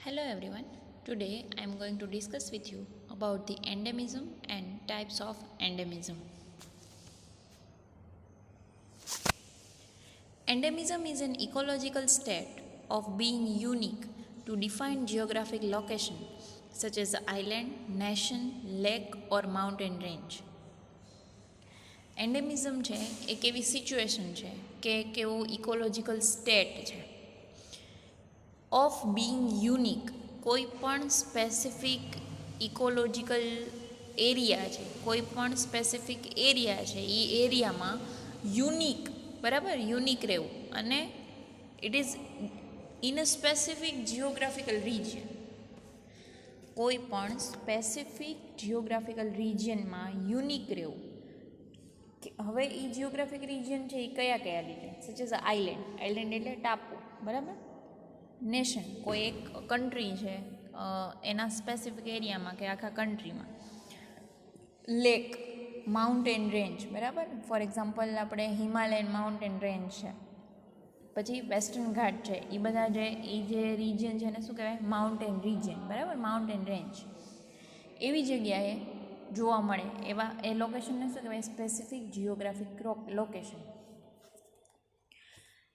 Hello everyone. Today I am going to discuss with you about the endemism and types of endemism. Endemism is an ecological state of being unique to defined geographic location such as an island, nation, lake or mountain range. એન્ડેમિઝમ છે એક એવી situation છે કે એક એવો ecological state છે of being unique. કોઈ પણ સ્પેસિફિક ઇકોલોજીકલ એરિયા છે, કોઈ પણ સ્પેસિફિક એરિયા છે, એ એરિયામાં યુનિક, બરાબર, યુનિક રહેવું, અને it is in a specific geographical region. કોઈ પણ સ્પેસિફિક જિયોગ્રાફિકલ રિજિયનમાં યુનિક રહેવું. હવે એ જિયોગ્રાફિક રિજિયન છે એ કયા કયા region? Such as island. Island એટલે ટાપુ, બરાબર. નેશન, કોઈ એક કન્ટ્રી છે એના સ્પેસિફિક એરિયામાં કે આખા કન્ટ્રીમાં. લેક, માઉન્ટેન રેન્જ, બરાબર. ફોર એક્ઝામ્પલ આપણે હિમાલયન માઉન્ટેન રેન્જ છે, પછી વેસ્ટર્ન ઘાટ છે, એ બધા એ જે રિજિયન છે એને શું કહેવાય? માઉન્ટેન રિજિયન, બરાબર, માઉન્ટેન રેન્જ. એવી જગ્યાએ જોવા મળે એવા એ લોકેશનને શું કહેવાય? Specific geographic location.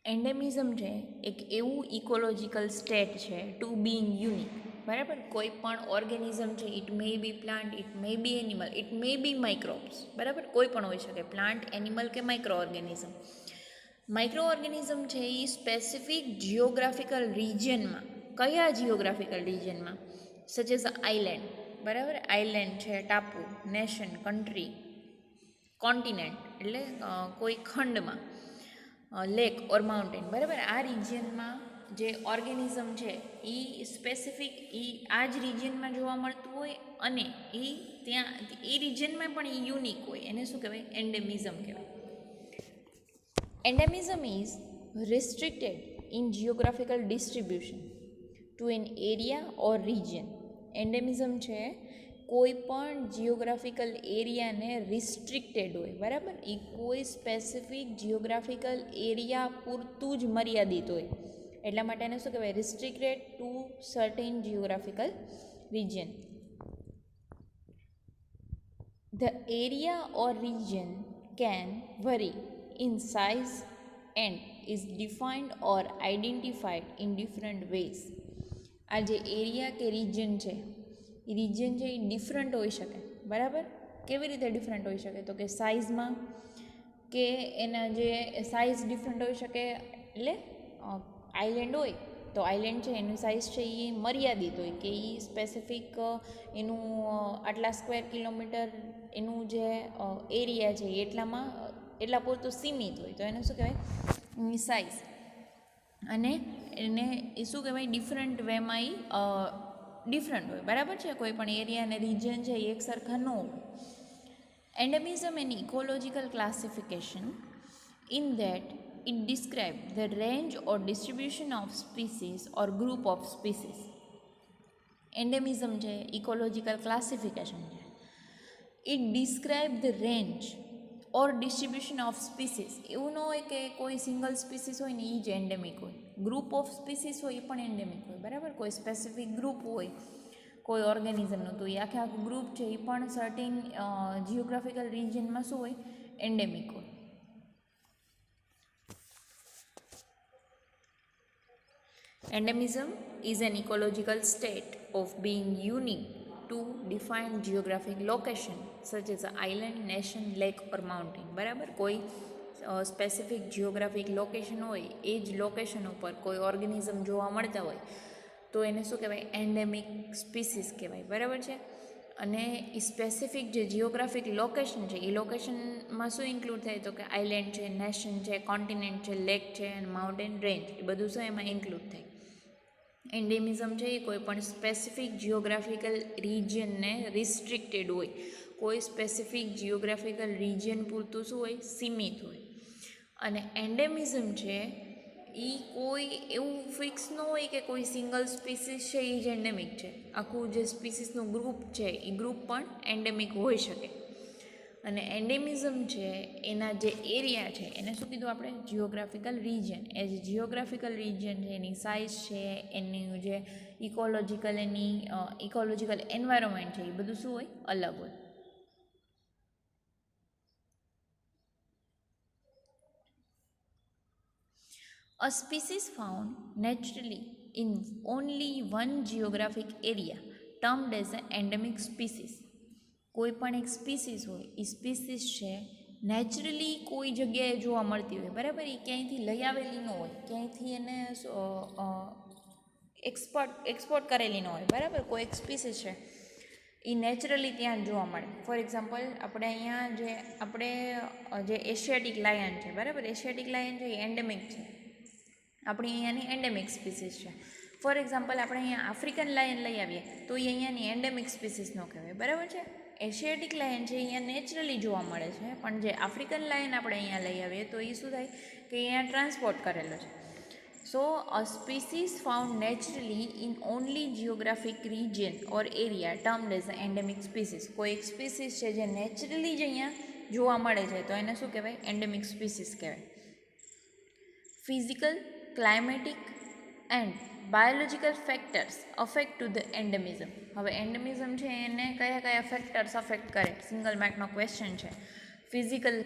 એન્ડેમિઝમ છે એક એવું ઇકોલોજીકલ સ્ટેટ છે ટુ બીઇંગ યુનિક, બરાબર. કોઈ પણ ઓર્ગેનિઝમ છે, it may be plant, it may be animal, it may be microbes, બરાબર, કોઈ પણ હોઈ શકે, પ્લાન્ટ, એનિમલ કે માઇક્રો ઓર્ગેનિઝમ. માઇક્રો ઓર્ગેનિઝમ છે એ સ્પેસિફિક જિયોગ્રાફિકલ રિજિયનમાં, કયા જિયોગ્રાફિકલ રિજિયનમાં? સચ એઝ આઇલેન્ડ, બરાબર, આઇલેન્ડ છે, ટાપુ, નેશન, કન્ટ્રી, કોન્ટિનેન્ટ એટલે કોઈ ખંડમાં, લેક ઓર માઉન્ટેન, બરાબર. આ રિજિયનમાં જે ઓર્ગેનિઝમ છે એ સ્પેસિફિક આ જ રિજિયનમાં જોવા મળતું હોય, અને એ ત્યાં એ રિજિયનમાં પણ એ યુનિક હોય, એને શું કહેવાય? એન્ડેમિઝમ કહેવાય. Endemism is restricted in geographical distribution to an area or region. Endemism છે કોઈ પણ જિયોગ્રાફિકલ એરિયાને રિસ્ટ્રિક્ટેડ હોય, બરાબર, એ કોઈ સ્પેસિફિક જિયોગ્રાફિકલ એરિયા પૂરતું જ મર્યાદિત હોય, એટલા માટે એને શું કહેવાય? Restricted to certain geographical region. The area or region can vary in size and is defined or identified in different ways. આ જે એરિયા કે રિજિયન છે, એ રિજિયન છે એ ડિફરન્ટ હોઈ શકે, બરાબર. કેવી રીતે ડિફરન્ટ હોઈ શકે? તો કે સાઇઝમાં, કે એના જે સાઇઝ ડિફરન્ટ હોઈ શકે, એટલે આઇલેન્ડ હોય તો આઇલેન્ડ છે એની સાઇઝ છે એ મર્યાદિત હોય, કે એ સ્પેસિફિક એનું આટલા સ્ક્વેર કિલોમીટર એનું જે એરિયા છે એટલા પૂરતું સીમિત હોય, તો એને શું કહેવાય? એની સાઇઝ. અને એને એ શું કહેવાય? ડિફરન્ટ વેમાં એ ડિફરન્ટ હોય, બરાબર છે. કોઈ પણ એરિયા અને રિજિયન છે એ એક સરખા ન હોય. Endemism an ecological classification in that it describes the range or distribution of species or group of species. એન્ડેમિઝમ છે ઇકોલોજીકલ ક્લાસિફિકેશન છે. It describe the range or distribution of species. એવું ન હોય કે કોઈ સિંગલ સ્પીસીસ હોય ને એ જ એન્ડેમિક હોય, ગ્રુપ ઓફ સ્પીસીસ હોય એ પણ એન્ડેમિક હોય, બરાબર. કોઈ સ્પેસિફિક ગ્રુપ હોય કોઈ ઓર્ગેનિઝમનું, તો એ આખું ગ્રુપ છે એ પણ સર્ટેન જિયોગ્રાફિકલ રિજિયનમાં શું હોય? એન્ડેમિક હોય. Endemism is an ecological state of being unique to defined geographic location such as an island, nation, lake or mountain, બરાબર. કોઈ સ્પેસિફિક જિયોગ્રાફિક લોકેશન હોય, એ જ લોકેશન ઉપર કોઈ ઓર્ગેનિઝમ જોવા મળતા હોય તો એને શું કહેવાય? એન્ડેમિક સ્પીસીસ કહેવાય, બરાબર છે. અને એ સ્પેસિફિક જે જિયોગ્રાફિક લોકેશન છે એ લોકેશનમાં શું ઇન્ક્લુડ થાય? તો કે આઇલેન્ડ છે, નેશન છે, કોન્ટિનેન્ટ છે, લેક છે અને માઉન્ટેન રેન્જ, એ બધું શું એમાં ઇન્ક્લુડ થાય. એન્ડેમિઝમ છે એ કોઈ પણ સ્પેસિફિક જિયોગ્રાફિકલ રિજિયનને રિસ્ટ્રિક્ટેડ હોય, કોઈ સ્પેસિફિક જિયોગ્રાફિકલ રિજિયન પૂરતું શું હોય? સીમિત હોય. અને એન્ડેમિઝમ છે એ કોઈ એવું ફિક્સ ન હોય કે કોઈ સિંગલ સ્પીસીસ છે એ જ એન્ડેમિક છે. આખું જે સ્પીસીસનું ગ્રુપ છે એ ગ્રુપ પણ એન્ડેમિક હોઈ શકે. અને એન્ડેમિઝમ છે એના જે એરિયા છે એને શું કીધું આપણે, જિયોગ્રાફિકલ રિજન. એ જે જિયોગ્રાફિકલ રિજન છે એની સાઇઝ છે, એની જે ઇકોલોજીકલ એન્વાયરમેન્ટ છે એ બધું શું હોય, અલગ હોય. A species found naturally in only one geographic area termed as an endemic species. કોઈ પણ એક સ્પીસીસ હોય, એ સ્પીસીસ છે નેચરલી કોઈ જગ્યાએ જોવા મળતી હોય, બરાબર, એ ક્યાંયથી લઈ આવેલી ન હોય, ક્યાંયથી એને એક્સપોર્ટ કરેલી ન હોય, બરાબર, કોઈ એક સ્પીસીસ છે એ નેચરલી ત્યાં જોવા મળે. ફોર એક્ઝામ્પલ આપણે અહીંયા જે એશિયાટિક લાયન છે, બરાબર, એશિયાટિક લાયન છે એ એન્ડેમિક છે, આપણી અહીંયાની એન્ડેમિક સ્પીસીસ છે. ફોર એક્ઝામ્પલ આપણે અહીંયા આફ્રિકન લાયન લઈ આવીએ તો એ અહીંયાની એન્ડેમિક સ્પીસીસ ન કહેવાય, બરાબર છે. એશિયાટિક લાયન છે અહીંયા નેચરલી જોવા મળે છે, પણ જે આફ્રિકન લાયન આપણે અહીંયા લઈ આવીએ તો એ શું થાય કે અહીંયા ટ્રાન્સપોર્ટ કરેલો છે. So a species found naturally in only geographic region or area termed as endemic species. કોઈ એક સ્પીસીસ છે જે નેચરલી જ અહીંયા જોવા મળે છે તો એને શું કહેવાય, એન્ડેમિક સ્પીસીસ કહેવાય. Physical, climatic and biological factors affect to the endemism. હવે એન્ડેમિઝમ છે એને કયા કયા ફેક્ટર્સ અફેક્ટ કરે, સિંગલ માર્કનો ક્વેશ્ચન છે. ફિઝિકલ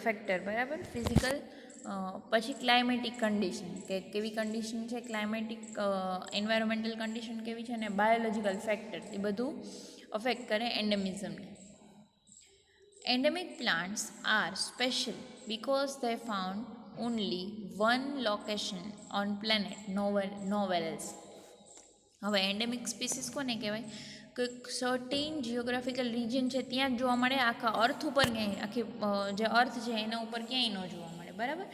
ફેક્ટર, બરાબર, ફિઝિકલ, પછી ક્લાઇમેટિક કન્ડિશન, કે કેવી કન્ડિશન છે, ક્લાઇમેટિક એન્વાયરમેન્ટલ કન્ડિશન કેવી છે, અને બાયોલોજિકલ ફેક્ટર, એ બધું અફેક્ટ કરે એન્ડેમિઝમને. Endemic plants are special because they found only one location on planet, nowhere else. હવે એન્ડેમિક સ્પીસીસ કોને કહેવાય કે સર્ટેન જિયોગ્રાફિકલ રિજન છે ત્યાં જ જોવા મળે, આખા અર્થ ઉપર ક્યાંય, આખી જે અર્થ છે એના ઉપર ક્યાંય ન જોવા મળે, બરાબર.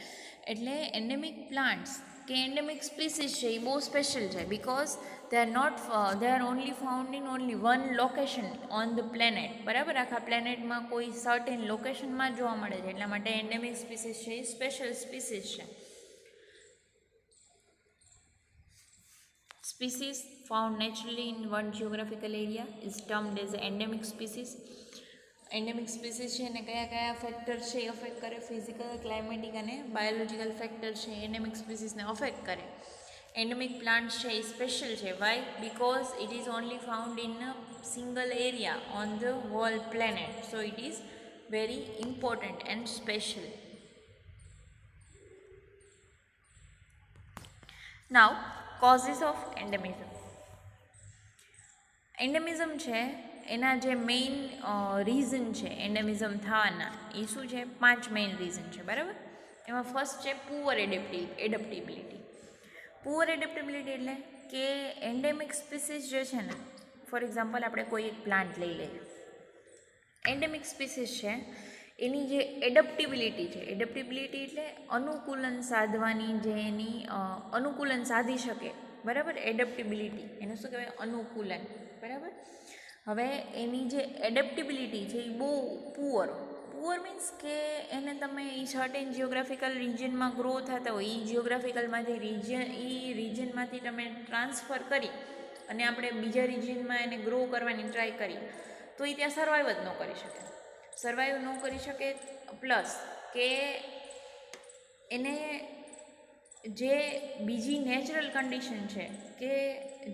એટલે એન્ડેમિક પ્લાન્ટ્સ કે એન્ડેમિક સ્પીસીસ છે એ બહુ સ્પેશિયલ છે, because they are only found in only one location on the planet, બરાબર, આખા પ્લેનેટમાં કોઈ સર્ટેન લોકેશનમાં જોવા મળે છે, એટલા માટે એન્ડેમિક સ્પીસીસ છે એ સ્પેશિયલ સ્પીસીસ છે. Species found naturally in one geographical area is termed as endemic species. Endemic species છે એને કયા કયા ફેક્ટર છે એ અફેક્ટ કરે, ફિઝિકલ, ક્લાઇમેટિક અને બાયોલોજિકલ ફેક્ટર છે એન્ડેમિક સ્પીસીસને અફેક્ટ કરે. એન્ડેમિક પ્લાન્ટ્સ છે એ સ્પેશિયલ છે, why, because it is only found in a single area on the whole planet, so it is very important and special. Now causes of endemism. Endemism છે એના જે main reason છે એન્ડેમિઝમ થવાના એ શું છે, 5 મેઇન રીઝન છે, બરાબર. એમાં ફર્સ્ટ છે પુઅર એડેપ્ટેબિલિટી. પુઅર એડેપ્ટેબિલિટી એટલે કે એન્ડેમિક સ્પીસીસ જે છે ને, ફોર એક્ઝામ્પલ આપણે કોઈ એક પ્લાન્ટ લઈ લઈએ, એન્ડેમિક સ્પીસીસ છે એની જે એડપ્ટેબિલિટી છે, એડપ્ટેબિલિટી એટલે અનુકૂલન સાધવાની, જે એની અનુકૂલન સાધી શકે, બરાબર, એડપ્ટેબિલિટી એને શું કહેવાય, અનુકૂલન, બરાબર. હવે એની જે એડપ્ટેબિલિટી છે એ બહુ પુઅર મીન્સ કે એને તમે એ સર્ટેન જિયોગ્રાફિકલ રિજનમાં ગ્રો થતા હોય, એ જિયોગ્રાફિકલમાંથી રિજનમાંથી તમે ટ્રાન્સફર કરી અને આપણે બીજા રિજનમાં એને ગ્રો કરવાની ટ્રાય કરીએ તો એ ત્યાં સર્વાઈવ જ ન કરી શકે. પ્લસ કે એને જે બીજી નેચરલ કન્ડિશન છે કે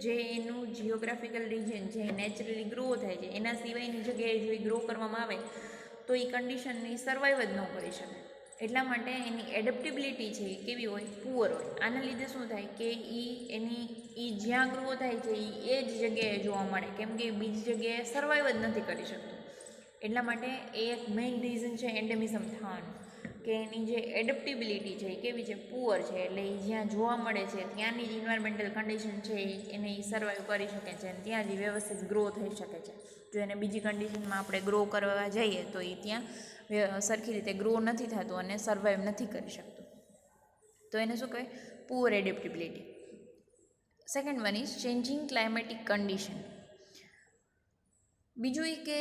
જે એનું જિયોગ્રાફિકલ રિજન જે નેચરલી ગ્રો થાય છે એના સિવાયની જગ્યાએ જો એ ગ્રો કરવામાં આવે તો એ કન્ડિશનની સર્વાઈવ જ ન કરી શકે. એટલા માટે એની એડપ્ટેબિલિટી છે એ કેવી હોય, પુઅર હોય. આના લીધે શું થાય કે એ જ્યાં ગ્રો થાય છે એ જ જગ્યાએ જોવા મળે, કેમ કે બીજી જગ્યાએ સર્વાઈવ જ નથી કરી શકતું. એટલા માટે એ એક મેઇન રીઝન છે એન્ડેમિઝમ થવાનું, કે એની જે એડપ્ટેબિલિટી છે એ કેવી છે, પુઅર છે. એટલે એ જ્યાં જોવા મળે છે ત્યાંની જ ઇન્વાયરમેન્ટલ કન્ડિશન છે એને એ સર્વાઈવ કરી શકે છે અને ત્યાં જ વ્યવસ્થિત ગ્રો થઈ શકે છે. જો એને બીજી કન્ડિશનમાં આપણે ગ્રો કરવા જઈએ તો એ ત્યાં સરખી રીતે ગ્રો નથી થતું અને સર્વાઈવ નથી કરી શકતું, તો એને શું કહેવાય, poor adaptability. Second one is changing climatic condition. બીજું એ કે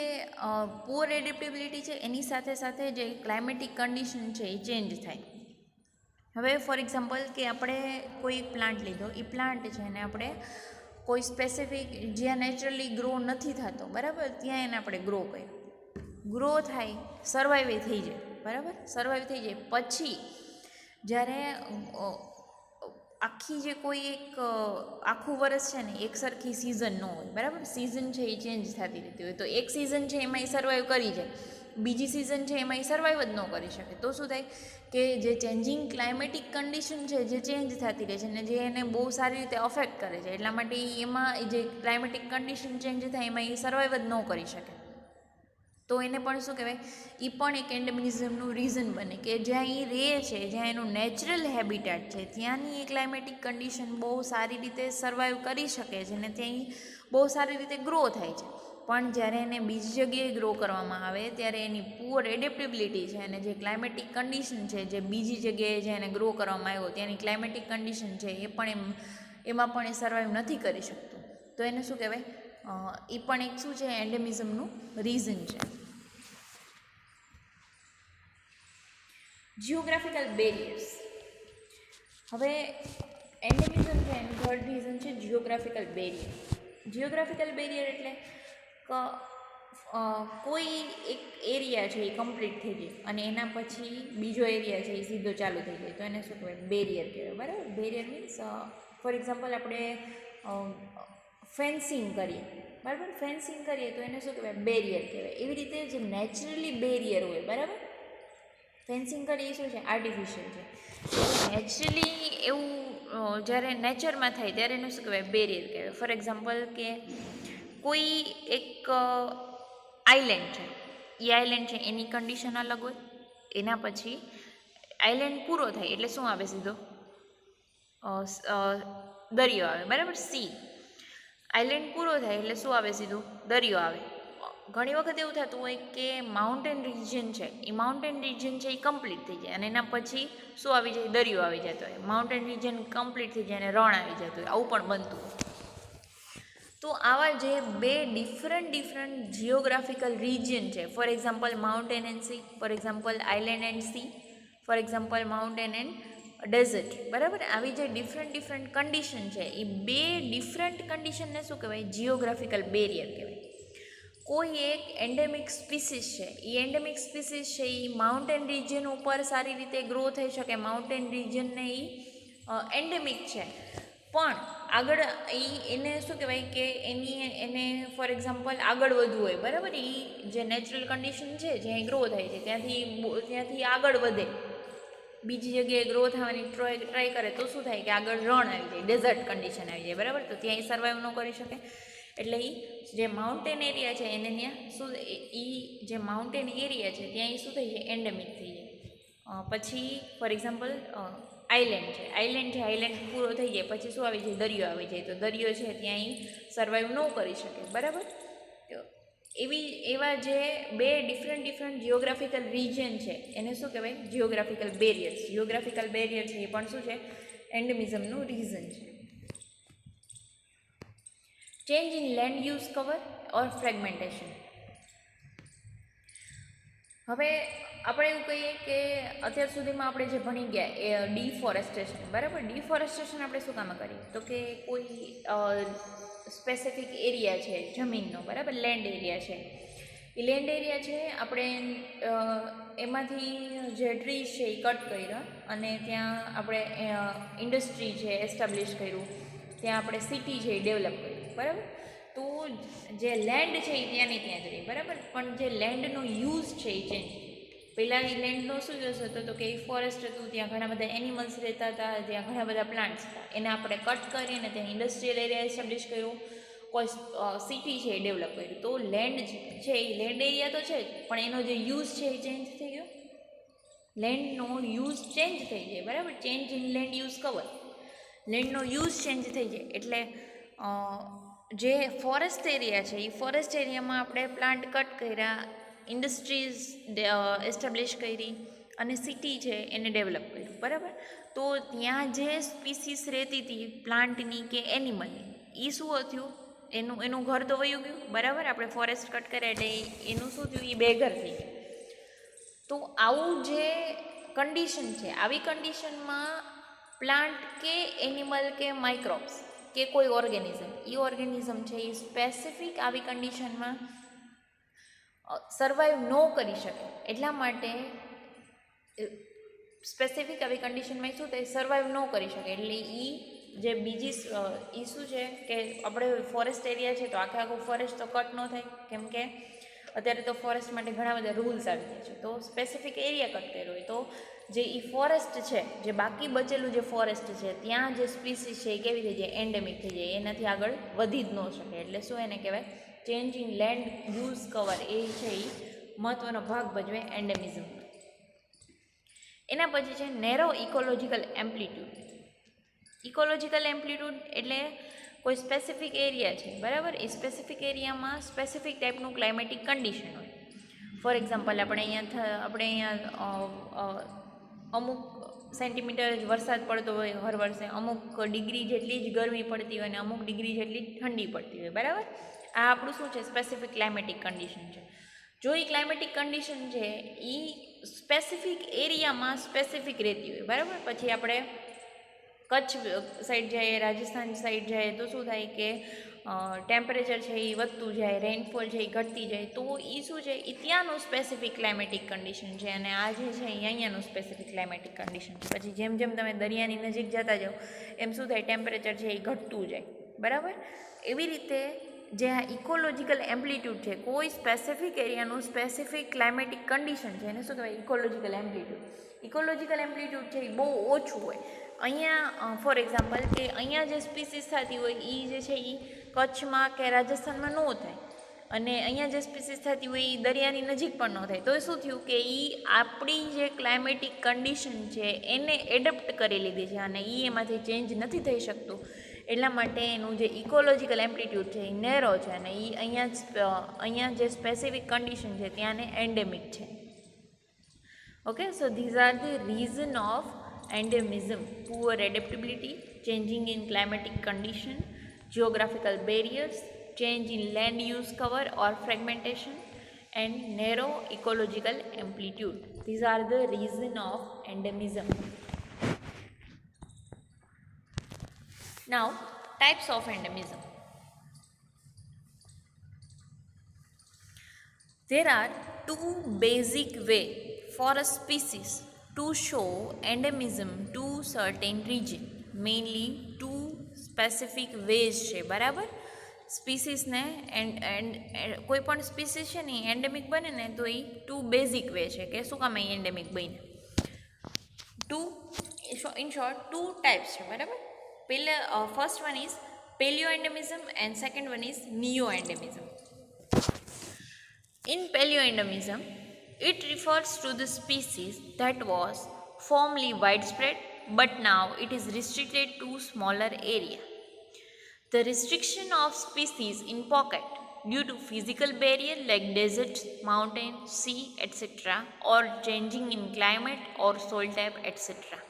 પુઅર એડેપ્ટેબિલિટી છે એની સાથે સાથે જે ક્લાઇમેટિક કન્ડિશન છે એ ચેન્જ થાય. હવે ફોર એક્ઝામ્પલ કે આપણે કોઈ પ્લાન્ટ લીધો, એ પ્લાન્ટ છે એને આપણે કોઈ સ્પેસિફિક જ્યાં નેચરલી ગ્રો નથી થતો, બરાબર, ત્યાં એને આપણે ગ્રો કર્યો. ગ્રો થાય, સર્વાઈવ થઈ જાય, બરાબર, સર્વાઈવ થઈ જાય પછી જ્યારે આખી જે કોઈ એક આખું વર્ષ છે ને એક સરખી સિઝન ન હોય, બરાબર, સિઝન છે એ ચેન્જ થતી રહેતી હોય, તો એક સિઝન છે એમાં એ સર્વાઈવ કરી જાય, બીજી સિઝન છે એમાં એ સર્વાઈવ જ ન કરી શકે, તો શું થાય કે જે ચેન્જિંગ ક્લાઇમેટિક કન્ડિશન છે જે ચેન્જ થતી રહે છે ને જે એને બહુ સારી રીતે અફેક્ટ કરે છે, એટલા માટે એમાં જે ક્લાઇમેટિક કન્ડિશન ચેન્જ થાય એમાં એ સર્વાઈવ જ ન કરી શકે, તો એને પણ શું કહેવાય, એ પણ એક એન્ડેમિઝમનું રીઝન બને કે જ્યાં એ રહે છે, જ્યાં એનું નેચરલ હેબિટેટ છે ત્યાંની એ ક્લાઇમેટિક કન્ડિશન બહુ સારી રીતે સર્વાઈવ કરી શકે છે ને ત્યાં એ બહુ સારી રીતે ગ્રો થાય છે, પણ જ્યારે એને બીજી જગ્યાએ ગ્રો કરવામાં આવે ત્યારે એની પુઅર એડેપ્ટેબિલિટી છે અને જે ક્લાઇમેટિક કન્ડિશન છે જે બીજી જગ્યાએ જે એને ગ્રો કરવામાં આવ્યો ત્યાંની ક્લાઇમેટિક કન્ડિશન છે એ પણ એમાં પણ એ સર્વાઈવ નથી કરી શકતું, તો એને શું કહેવાય, એ પણ એક શું છે એન્ડેમિઝમનું રીઝન છે. Geographical barriers. હવે એન્ડેમિઝમ છે એનું થર્ડ રીઝન છે જિયોગ્રાફિકલ બેરિયર. જિયોગ્રાફિકલ બેરિયર એટલે કોઈ એક એરિયા છે એ કમ્પ્લીટ થઈ જાય અને એના પછી બીજો એરિયા છે એ સીધો ચાલુ થઈ જાય, તો એને શું કહેવાય, બેરિયર કહેવાય, બરાબર. બેરિયર મીન્સ ફોર એક્ઝામ્પલ આપણે ફેન્સિંગ કરીએ, બરાબર, ફેન્સિંગ કરીએ તો એને શું કહેવાય, બેરિયર કહેવાય. એવી રીતે જે નેચરલી બેરિયર હોય, બરાબર, ફેન્સિંગ કરીએ શું છે, આર્ટિફિશિયલ છે, નેચરલી એવું જ્યારે નેચરમાં થાય ત્યારે એનું શું કહેવાય, બેરિયર કહેવાય. ફોર એક્ઝામ્પલ કે કોઈ એક આઇલેન્ડ છે, એ આઇલેન્ડ છે એની કન્ડિશન અલગ હોય, એના પછી આઇલેન્ડ પૂરો થાય એટલે શું આવે, સીધો દરિયો આવે, બરાબર, સી. આઇલેન્ડ પૂરો થાય એટલે શું આવે, સીધું દરિયો આવે. ઘણી વખત એવું થતું હોય કે માઉન્ટેન રિજન છે એ માઉન્ટેન રિજન છે એ કમ્પ્લીટ થઈ જાય અને એના પછી શું આવી જાય, દરિયો આવી જતો હોય. માઉન્ટેન રિજન કમ્પ્લીટ થઈ જાય અને રણ આવી જતું હોય, આવું પણ બનતું હોય. તો આવા જે બે ડિફરન્ટ જિયોગ્રાફિકલ રિજન છે, for example mountain and sea, for example island and sea, for example mountain and desert, બરાબર, આવી જે ડિફરન્ટ કન્ડિશન છે એ બે ડિફરન્ટ કન્ડિશનને શું કહેવાય, જિયોગ્રાફિકલ બેરિયર કહેવાય. કોઈ એક એન્ડેમિક સ્પીસીસ છે, એ એન્ડેમિક સ્પીસીસ છે એ માઉન્ટેન રિજન ઉપર સારી રીતે ગ્રો થઈ શકે, માઉન્ટેન રિજનને એ એન્ડેમિક છે, પણ આગળ એને શું કહેવાય કે એને ફોર એક્ઝામ્પલ આગળ વધવું હોય, બરાબર, એ જે નેચરલ કન્ડિશન છે જ્યાં ગ્રો થાય છે ત્યાંથી આગળ વધે, બીજી જગ્યાએ ગ્રો થવાની ટ્રાય કરે તો શું થાય કે આગળ રણ આવી જાય, ડેઝર્ટ કન્ડિશન આવી જાય, બરાબર, તો ત્યાં એ સર્વાઈવ ન કરી શકે. એટલે એ જે માઉન્ટેન એરિયા છે એને ત્યાં શું, એ જે માઉન્ટેન એરિયા છે ત્યાં એ શું થઈ જાય, એન્ડેમિક થઈ જાય. પછી ફોર એક્ઝામ્પલ આઇલેન્ડ છે, આઇલેન્ડ પૂરો થઈ જાય પછી શું આવી જાય, દરિયો આવી જાય, તો દરિયો છે ત્યાં એ સર્વાઈવ ન કરી શકે, બરાબર. તો એવા જે બે ડિફરન્ટ જિયોગ્રાફિકલ રિજન છે એને શું કહેવાય, જિયોગ્રાફિકલ બેરિયર્સ. જિયોગ્રાફિકલ બેરિયર છે એ પણ શું છે, એન્ડેમિઝમનું રીઝન છે. Change in land use cover or fragmentation. હવે આપણે એવું કહીએ કે અત્યાર સુધીમાં આપણે જે ભણી ગયા એ ડિફોરેસ્ટેશન, બરાબર. ડિફોરેસ્ટેશન આપણે શું કામ કરીએ, તો કે કોઈ સ્પેસિફિક એરિયા છે જમીનનો, બરાબર, લેન્ડ એરિયા છે, એ લેન્ડ એરિયા છે આપણે એમાંથી જે ટ્રીઝ છે એ કટ કર્યા અને ત્યાં આપણે ઇન્ડસ્ટ્રી છે એસ્ટાબ્લિશ કર્યું, ત્યાં આપણે સિટી છે એ ડેવલપ કર્યું, બરાબર. તો જે લેન્ડ છે એ ત્યાંની ત્યાં જ રહી, બરાબર, પણ જે લેન્ડનો યુઝ છે એ ચેન્જ. પહેલાં એ લેન્ડનો શું યુઝ હતો, તો કે એ ફોરેસ્ટ હતું, ત્યાં ઘણા બધા એનિમલ્સ રહેતા હતા, ત્યાં ઘણા બધા પ્લાન્ટ્સ હતા, એને આપણે કટ કરીને ત્યાં ઇન્ડસ્ટ્રીયલ એરિયા એસ્ટાબ્લિશ કર્યું, કોઈ સિટી છે એ ડેવલપ કર્યું. તો લેન્ડ છે એ લેન્ડ એરિયા તો છે જ, પણ એનો જે યુઝ છે એ ચેન્જ થઈ ગયો, લેન્ડનો યુઝ ચેન્જ થઈ જાય, બરાબર. Change in land use cover, લેન્ડનો યુઝ ચેન્જ થઈ જાય એટલે જે ફોરેસ્ટ એરિયા છે એ ફોરેસ્ટ એરિયામાં આપણે પ્લાન્ટ કટ કર્યા, ઇન્ડસ્ટ્રીઝ એસ્ટાબ્લિશ કરી અને સિટી છે એને ડેવલપ કર્યું, બરાબર. તો ત્યાં જે સ્પીસીસ રહેતી હતી પ્લાન્ટની કે એનિમલની, એ શું થયું, એનું ઘર તો વયું ગયું, બરાબર. આપણે ફોરેસ્ટ કટ કર્યા એટલે એનું શું થયું, એ બેઘર થઈ ગયું. તો આવું જે કન્ડિશન છે, આવી કન્ડિશનમાં પ્લાન્ટ કે એનિમલ કે માઇક્રોબ્સ કે કોઈ ઓર્ગેનિઝમ છે એ સ્પેસિફિક આવી કન્ડિશનમાં સર્વાઈવ ન કરી શકે, એટલા માટે સ્પેસિફિક આવી કન્ડિશનમાં શું થાય, સર્વાઈવ ન કરી શકે. એટલે જે બીજી શું છે કે આપણે ફોરેસ્ટ એરિયા છે તો આખું ફોરેસ્ટ તો કટ ન થાય, કેમ કે અત્યારે તો ફોરેસ્ટ માટે ઘણા બધા રૂલ્સ આવી ગયા છે. તો સ્પેસિફિક એરિયા કટ કર્યો હોય તો જે ફોરેસ્ટ છે, જે બાકી બચેલું જે ફોરેસ્ટ છે ત્યાં જે સ્પીસીસ છે એ કેવી થઈ જાય, એન્ડેમિક થઈ જાય, એનાથી આગળ વધી જ ન શકે. એટલે શું એને કહેવાય, change in land use cover, એ છે એ મહત્ત્વનો ભાગ ભજવે એન્ડેમિઝમ. એના પછી છે narrow ecological amplitude. Ecological amplitude એટલે કોઈ સ્પેસિફિક એરિયા છે, બરાબર, એ સ્પેસિફિક એરિયામાં સ્પેસિફિક ટાઈપનું ક્લાઇમેટિક કન્ડિશન હોય. ફોર એક્ઝામ્પલ આપણે અહીંયા અમુક સેન્ટીમીટર જ વરસાદ પડતો હોય હર વર્ષે, અમુક ડિગ્રી જેટલી જ ગરમી પડતી હોય અને અમુક ડિગ્રી જેટલી જ ઠંડી પડતી હોય, બરાબર. આ આપણું શું છે, સ્પેસિફિક ક્લાઇમેટિક કન્ડિશન છે. જો એ ક્લાઇમેટિક કન્ડિશન છે એ સ્પેસિફિક એરિયામાં સ્પેસિફિક રહેતી હોય, બરાબર. પછી આપણે કચ્છ સાઈડ જઈએ, રાજસ્થાન સાઈડ જઈએ તો શું થાય કે ટેમ્પરેચર છે એ વધતું જાય, રેઇનફોલ છે એ ઘટતી જાય. તો એ શું છે, એ ત્યાંનું સ્પેસિફિક ક્લાઇમેટિક કન્ડિશન છે, અને આ જે છે એ અહીંયાનું સ્પેસિફિક ક્લાઇમેટિક કન્ડિશન છે. પછી જેમ જેમ તમે દરિયાની નજીક જતા જાઓ એમ શું થાય, ટેમ્પરેચર છે એ ઘટતું જાય, બરાબર. એવી રીતે જે આ ઇકોલોજીકલ એમ્પ્લિટ્યૂડ છે, કોઈ સ્પેસિફિક એરિયાનું સ્પેસિફિક ક્લાઇમેટિક કન્ડિશન છે, એને શું કહેવાય, ઇકોલોજીકલ એમ્પ્લિટ્યૂડ. ઇકોલોજીકલ એમ્પ્લિટ્યૂડ છે એ બહુ ઓછું હોય. અહીંયા ફોર એક્ઝામ્પલ કે અહીંયા જે સ્પીસીસ થતી હોય એ જે છે એ કચ્છમાં કે રાજસ્થાનમાં ન થાય, અને અહીંયા જે સ્પીસીસ થતી હોય એ દરિયાની નજીક પણ ન થાય. તો એ શું થયું કે એ આપણી જે ક્લાઇમેટિક કન્ડિશન છે એને એડપ્ટ કરી લીધી છે, અને એ એમાંથી ચેન્જ નથી થઈ શકતું. એટલા માટે એનું જે ઇકોલોજીકલ એમ્પ્લિટ્યૂડ છે એ નેરો છે, અને એ અહીંયા જે સ્પેસિફિક કન્ડિશન છે ત્યાંને એન્ડેમિક છે. Okay, so these are the reason of endemism: poor adaptability, changing in climatic condition, geographical barriers, change in land use cover or fragmentation, and narrow ecological amplitude. These are the reason of endemism. Now, types of endemism. There are two basic ways for a species to show endemism to certain region. Mainly two specific ways છે, બરાબર. સ્પીસીસને કોઈ પણ species છે ને endemic બને ને તો એ two basic way છે કે શું કામ એ એન્ડેમિક બને. ઇન શોર્ટ ટુ ટાઈપ્સ છે, બરાબર. First one is paleo endemism and second one is neo endemism. In paleoendemism, it refers to the species that was formerly widespread but now it is restricted to smaller area. The restriction of species in pocket due to physical barrier like deserts, mountains, sea, etc. or changing in climate or soil type, etc.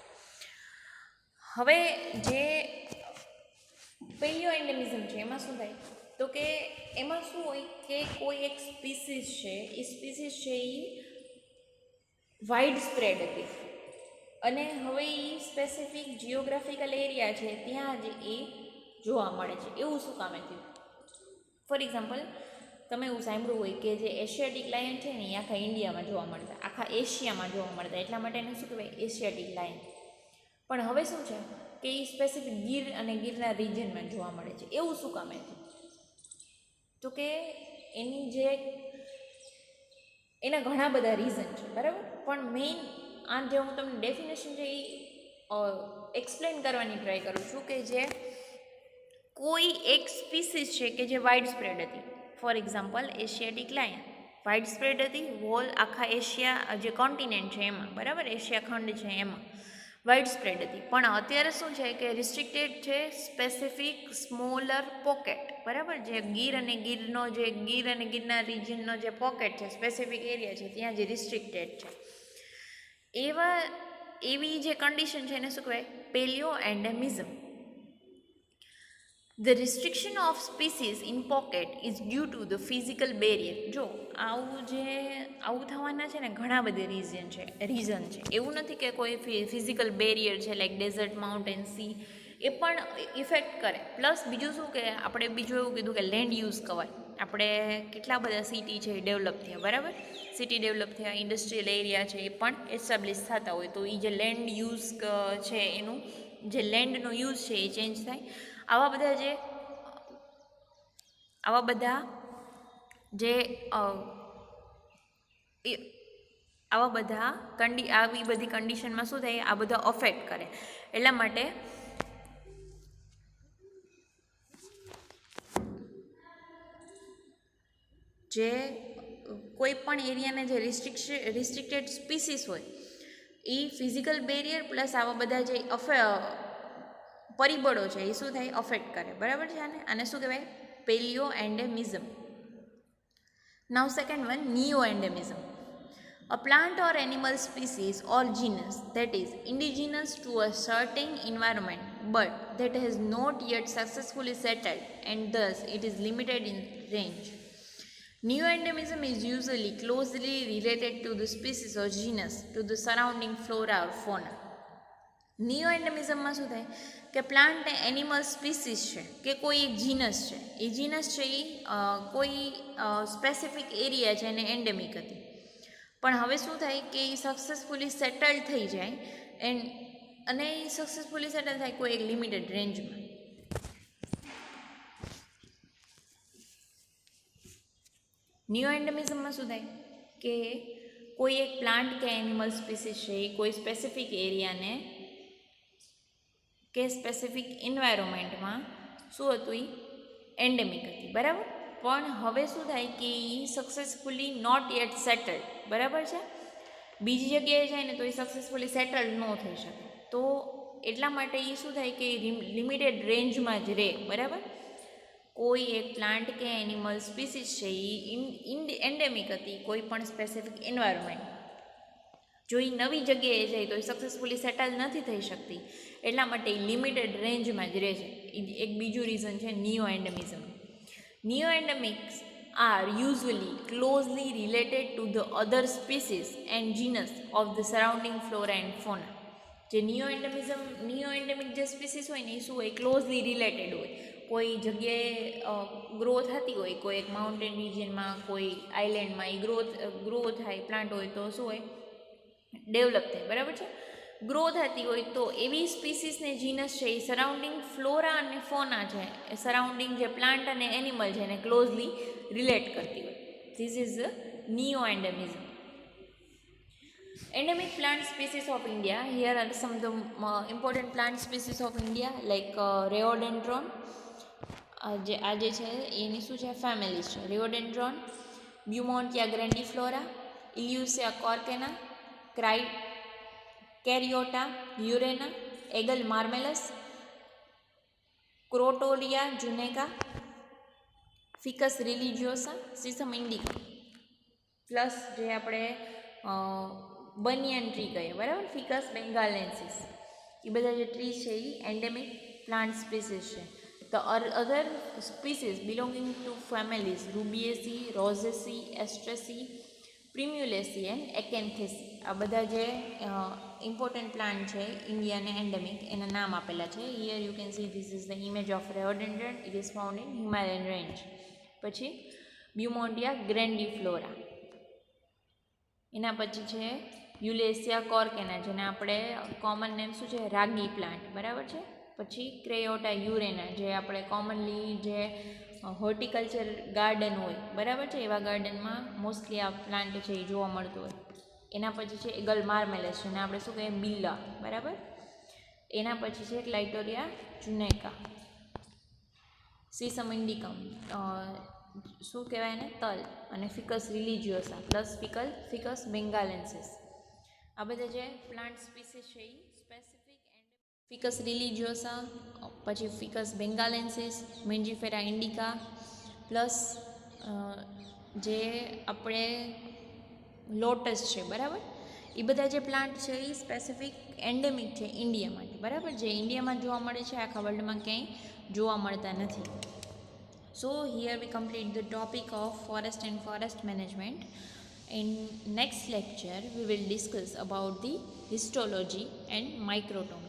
હવે જે પેલિયોએન્ડેમિઝમ છે એમાં શું થાય, તો કે એમાં શું હોય કે કોઈ એક સ્પીસીસ છે, એ સ્પીસીસ છે એ વાઇડ સ્પ્રેડ હતી, અને હવે એ સ્પેસિફિક જિયોગ્રાફિકલ એરિયા છે ત્યાં જ એ જોવા મળે છે. એવું શું કામે થયું? ફોર એક્ઝામ્પલ, તમે એવું સાંભળ્યું હોય કે જે એશિયાટિક લાયન છે ને એ આખા ઇન્ડિયામાં જોવા મળતા, આખા એશિયામાં જોવા મળતા, એટલા માટે એને શું કહેવાય, એશિયાટિક લાયન. પણ હવે શું છે કે એ સ્પેસિફિક ગીર અને ગીરના રિજનમાં જોવા મળે છે. એવું શું કામે થયું? તો કે એના ઘણા બધા રીઝન છે, બરાબર. પણ મેઇન આ જે હું તમને ડેફિનેશન છે એ એક્સપ્લેન કરવાની ટ્રાય કરું છું કે જે કોઈ એક સ્પીસીસ છે કે જે વાઇડ સ્પ્રેડ હતી. For example, Asiatic lion wide spread હતી, હોલ આખા એશિયા જે કોન્ટિનેન્ટ છે એમાં, બરાબર, એશિયા ખંડ છે એમાં વાઇડ સ્પ્રેડ હતી. પણ અત્યારે શું છે કે રિસ્ટ્રિક્ટેડ છે સ્પેસિફિક સ્મોલર પોકેટ, બરાબર. જે ગીર અને ગીરના રિજનનો જે પોકેટ છે, સ્પેસિફિક એરિયા છે, ત્યાં જે રિસ્ટ્રિક્ટેડ છે, એવી જે કન્ડિશન છે એને શું કહેવાય, પેલિયોએન્ડેમિઝમ. The restriction of species in pocket is due to the physical barrier. જો આવું થવાના છે ને ઘણા બધા રીઝન છે. એવું નથી કે કોઈ ફિઝિકલ બેરિયર છે લાઈક ડેઝર્ટ, માઉન્ટેન, સી, એ પણ ઇફેક્ટ કરે. પ્લસ બીજું શું કે આપણે બીજું એવું કીધું કે લેન્ડ યુઝ કવાય. આપણે કેટલા બધા સિટી છે એ ડેવલપ થયા, બરાબર, સિટી ડેવલપ થયા, ઇન્ડસ્ટ્રીયલ એરિયા છે એ પણ એસ્ટાબ્લિશ થતા હોય, તો એ જે લેન્ડ યુઝ છે એનું જે લેન્ડનો યુઝ છે એ ચેન્જ થાય. આવા બધા જે આવી બધી કન્ડિશનમાં શું થાય, આ બધા અફેક્ટ કરે. એટલા માટે જે કોઈ પણ એરિયાને જે રિસ્ટ્રિક્ટેડ સ્પીસીસ હોય એ ફિઝિકલ બેરિયર પ્લસ આવા બધા જે પરિબળો છે એ શું થાય, અફેક્ટ કરે, બરાબર છે. આને શું કહેવાય, paleo endemism. Now second one, neo endemism. A plant or animal species or genus that is indigenous to a certain environment but that has not yet successfully settled and thus it is limited in range. Neo-endemism is usually closely related to the species or genus to the surrounding flora or fauna. Neo એન્ડેમિઝમમાં શું થાય કે plant ને animal species છે કે કોઈ એક જીનસ છે, એ જીનસ છે એ કોઈ સ્પેસિફિક એરિયા છે એને એન્ડેમિક હતી, પણ હવે શું થાય કે એ સક્સેસફુલી સેટલ થઈ જાય અને એ સક્સેસફુલી સેટલ થાય કોઈ એક લિમિટેડ રેન્જમાં. નિયો એન્ડેમિઝમમાં શું થાય કે કોઈ એક પ્લાન્ટ કે એનિમલ સ્પીસીસ છે એ કોઈ સ્પેસિફિક એરિયાને કે સ્પેસિફિક એન્વાયરમેન્ટમાં શું હતું, એ એન્ડેમિક હતી, બરાબર, પણ હવે શું થાય કે એ સક્સેસફુલી નોટ યેટ સેટલ્ડ, બરાબર છે, બીજી જગ્યાએ જાય ને તો એ સક્સેસફુલી સેટલ્ડ ન થઈ શકે, તો એટલા માટે એ શું થાય કે લિમિટેડ રેન્જમાં જ રહે, બરાબર. કોઈ એક પ્લાન્ટ કે એનિમલ સ્પીસીસ છે એ એન્ડેમિક હતી કોઈ પણ સ્પેસિફિક એન્વાયરમેન્ટ, જો એ નવી જગ્યાએ જાય તો એ સક્સેસફુલી સેટલ નથી થઈ શકતી, એટલા માટે એ લિમિટેડ રેન્જમાં જ રહે છે. એક બીજું રીઝન છે neo endemism. Neo endemics are usually closely related to the other species and genus of the surrounding flora and fauna. જે નિયો એન્ડેમિક જે સ્પીસીસ હોય ને એ શું હોય, ક્લોઝલી રિલેટેડ હોય, કોઈ જગ્યાએ ગ્રો થતી હોય, કોઈ એક માઉન્ટેન રિજિયનમાં, કોઈ આઇલેન્ડમાં એ ગ્રો થાય પ્લાન્ટ હોય તો શું હોય, ડેવલપ થાય, બરાબર છે, ગ્રો થતી હોય તો એવી સ્પીસીસને જીનસ છે એ સરાઉન્ડિંગ ફ્લોરા અને ફોના છે, એ સરાઉન્ડિંગ જે પ્લાન્ટ અને એનિમલ છે એને ક્લોઝલી રિલેટ કરતી હોય. This is neo endemism. Endemic plant species of India. Here are some of the important plant species of India like Rhododendron. આ જે છે એની શું છે, ફેમિલીઝ છે, Rhododendron, Beaumontia grandiflora, Eleusa corcana, Caryota urena, Eagle marmelis, Crotolia juneca, Ficus religiosa, Sesam indica. Plus જે આપણે banyan tree કહીએ, બરાબર, ફિકસ બેંગાલેન્સિસ, એ બધા જે ટ્રી છે એ એન્ડેમિક પ્લાન્ટ સ્પીસીસ છે. The other species belonging to families Rubiaceae, Rosaceae, Astraceae, Primulaceae and Acanthaceae. આ બધા જે ઇમ્પોર્ટન્ટ પ્લાન્ટ છે ઇન્ડિયાને એન્ડેમિક એના નામ આપેલા છે. Here you can see this is the image of rhododendron. It is found in Himalayan range. પછી Beaumontia grandiflora. એના પછી છે યુલેસિયા કોર્કેના, જેને આપણે કોમન નેમ શું છે, રાગી પ્લાન્ટ, બરાબર છે. પછી ક્રેયોટા યુરેના, જે આપણે કોમનલી જે હોર્ટિકલ્ચર ગાર્ડન હોય, બરાબર છે, એવા ગાર્ડનમાં મોસ્ટલી આ પ્લાન્ટ છે એ જોવા મળતું હોય. એના પછી છે એગલ માર્મેલસ, જેને આપણે શું કહીએ, બિલ્લા, બરાબર. એના પછી છે ક્લાઇટોરિયા જુનેકા, સીસમ ઇન્ડિકમ, શું કહેવાય એને, તલ, અને ફિકસ રિલિજિયોસા પ્લસ ફિકસ બેંગાલેન્સિસ. આ બધા જે પ્લાન્ટ સ્પીસીસ છે એ સ્પેસિફિક ફિકસ રિલિજિયોસા, પછી ફિકસ બેંગાલેન્સિસ, મેન્જીફેરા ઇન્ડિકા, પ્લસ જે આપણે લોટસ છે, બરાબર, એ બધા જે પ્લાન્ટ છે એ સ્પેસિફિક એન્ડેમિક છે ઇન્ડિયા માટે, બરાબર, જે ઇન્ડિયામાં જોવા મળે છે, આખા વર્લ્ડમાં ક્યાંય જોવા મળતા નથી. So here we complete the topic of forest and forest management. In next lecture we will discuss about the histology and microtomy.